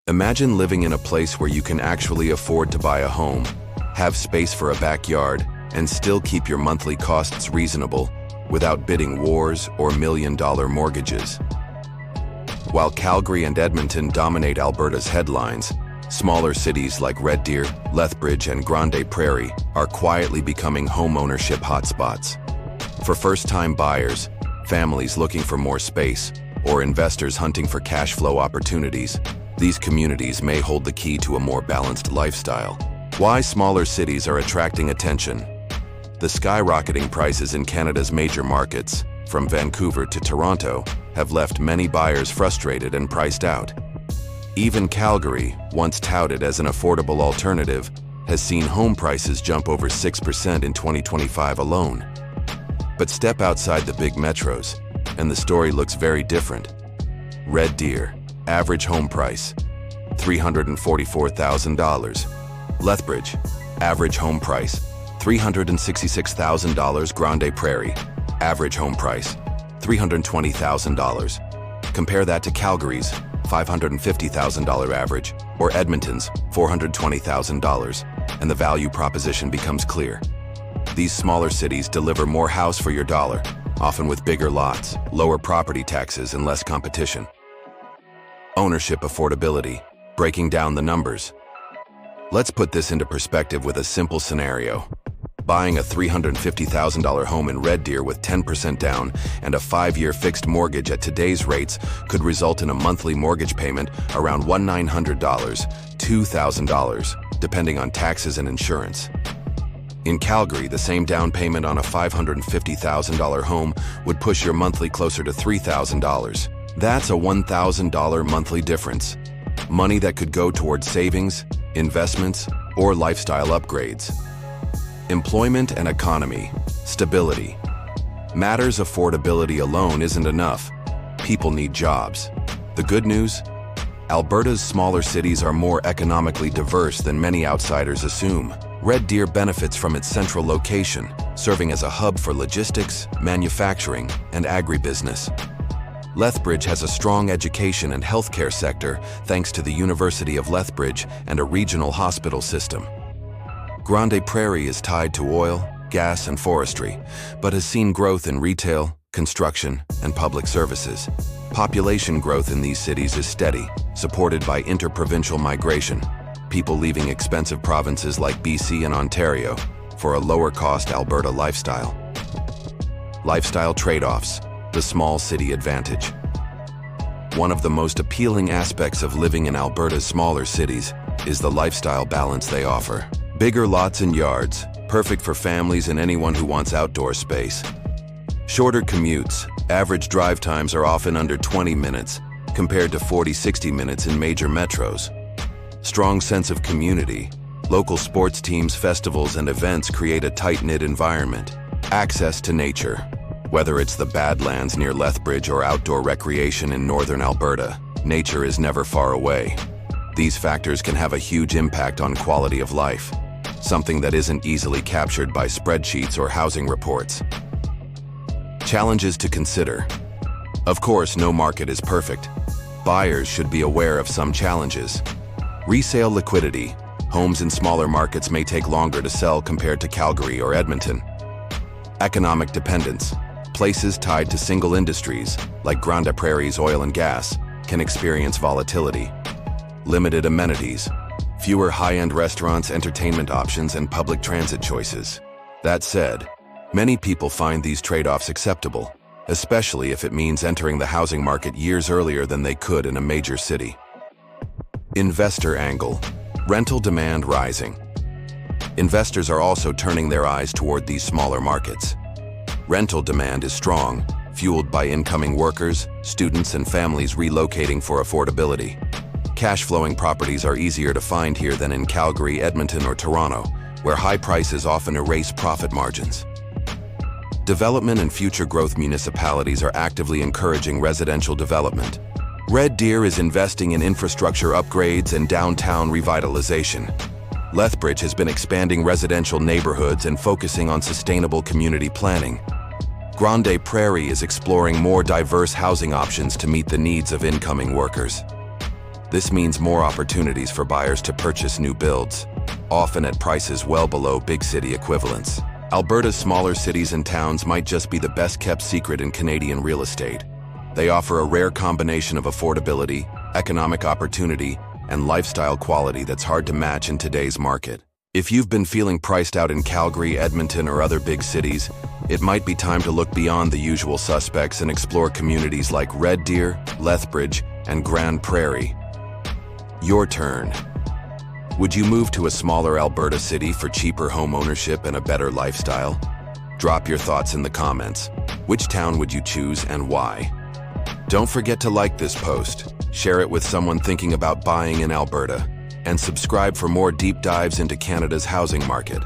Imagine living in a place where you can actually afford to buy a home, have space for a backyard, and still keep your monthly costs reasonable without bidding wars or million-dollar mortgages. While Calgary and Edmonton dominate Alberta's headlines, smaller cities like Red Deer, Lethbridge, and Grande Prairie are quietly becoming homeownership hotspots. For first-time buyers, families looking for more space, or investors hunting for cash flow opportunities, these communities may hold the key to a more balanced lifestyle. Why smaller cities are attracting attention? The skyrocketing prices in Canada's major markets, from Vancouver to Toronto, have left many buyers frustrated and priced out. Even Calgary, once touted as an affordable alternative, has seen home prices jump over 6% in 2025 alone. But step outside the big metros, and the story looks very different. Red Deer, average home price, $344,000. Lethbridge, average home price, $366,000. Grande Prairie, average home price, $320,000. Compare that to Calgary's $550,000 average, or Edmonton's $420,000, and the value proposition becomes clear. These smaller cities deliver more house for your dollar, often with bigger lots, lower property taxes, and less competition. Ownership affordability, breaking down the numbers. Let's put this into perspective with a simple scenario. Buying a $350,000 home in Red Deer with 10% down and a 5-year fixed mortgage at today's rates could result in a monthly mortgage payment around $1,900, $2,000, depending on taxes and insurance. In Calgary, the same down payment on a $550,000 home would push your monthly closer to $3,000. That's a $1,000 monthly difference. Money that could go towards savings, investments, or lifestyle upgrades. Employment and economy, stability. Matters affordability alone isn't enough. People need jobs. The good news? Alberta's smaller cities are more economically diverse than many outsiders assume. Red Deer benefits from its central location, serving as a hub for logistics, manufacturing, and agribusiness. Lethbridge has a strong education and healthcare sector thanks to the University of Lethbridge and a regional hospital system. Grande Prairie is tied to oil, gas, and forestry, but has seen growth in retail, construction, and public services. Population growth in these cities is steady, supported by interprovincial migration, people leaving expensive provinces like BC and Ontario for a lower-cost Alberta lifestyle. Lifestyle trade-offs, the small city advantage. One of the most appealing aspects of living in Alberta's smaller cities is the lifestyle balance they offer. Bigger lots and yards, perfect for families and anyone who wants outdoor space. Shorter commutes, average drive times are often under 20 minutes, compared to 40-60 minutes in major metros. Strong sense of community. Local sports teams, festivals, and events create a tight-knit environment. Access to nature. Whether it's the Badlands near Lethbridge or outdoor recreation in northern Alberta, nature is never far away. These factors can have a huge impact on quality of life, something that isn't easily captured by spreadsheets or housing reports. Challenges to consider. Of course, no market is perfect. Buyers should be aware of some challenges. Resale liquidity. Homes in smaller markets may take longer to sell compared to Calgary or Edmonton. Economic dependence. Places tied to single industries, like Grande Prairie's oil and gas, can experience volatility. Limited amenities. Fewer high-end restaurants, entertainment options, and public transit choices. That said, many people find these trade-offs acceptable, especially if it means entering the housing market years earlier than they could in a major city. Investor angle. Rental demand rising. Investors are also turning their eyes toward these smaller markets. Rental demand is strong, fueled by incoming workers, students, and families relocating for affordability. Cash-flowing properties are easier to find here than in Calgary, Edmonton, or Toronto, where high prices often erase profit margins. Development and future growth municipalities are actively encouraging residential development. Red Deer is investing in infrastructure upgrades and downtown revitalization. Lethbridge has been expanding residential neighborhoods and focusing on sustainable community planning. Grande Prairie is exploring more diverse housing options to meet the needs of incoming workers. This means more opportunities for buyers to purchase new builds, often at prices well below big city equivalents. Alberta's smaller cities and towns might just be the best-kept secret in Canadian real estate. They offer a rare combination of affordability, economic opportunity, and lifestyle quality that's hard to match in today's market. If you've been feeling priced out in Calgary, Edmonton, or other big cities, it might be time to look beyond the usual suspects and explore communities like Red Deer, Lethbridge, and Grande Prairie. Your turn. Would you move to a smaller Alberta city for cheaper home ownership and a better lifestyle? Drop your thoughts in the comments. Which town would you choose and why? Don't forget to like this post, share it with someone thinking about buying in Alberta, and subscribe for more deep dives into Canada's housing market.